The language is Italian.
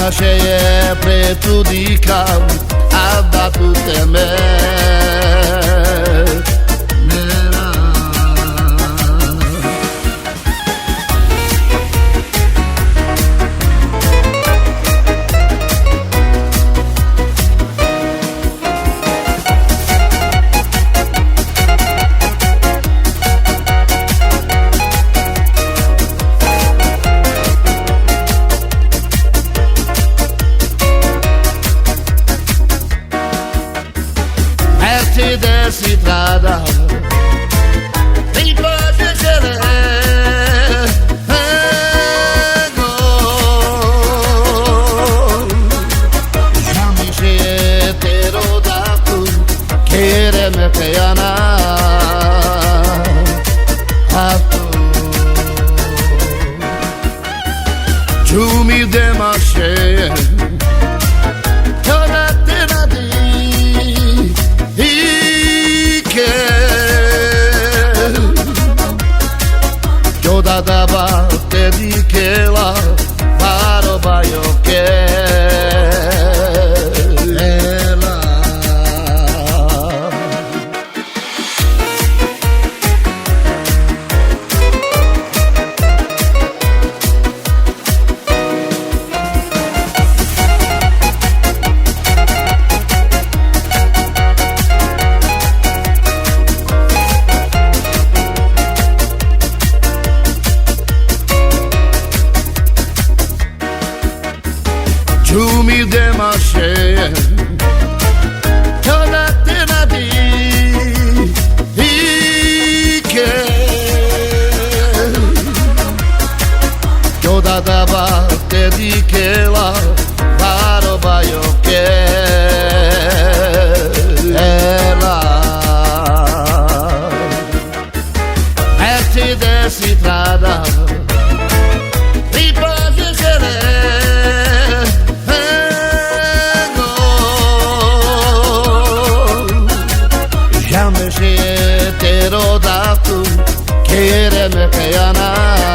ma cheia prejudicam a da tutte me. Si trada di cose che le ya mi se te lo da tu quiere me peana a tu tu mi demashe da parte di che la paro baio che è la tu mi demashe toda tena di che toda da parte di che la paro baio che è la Mercedes si trada te lo da tu, quiere me peana.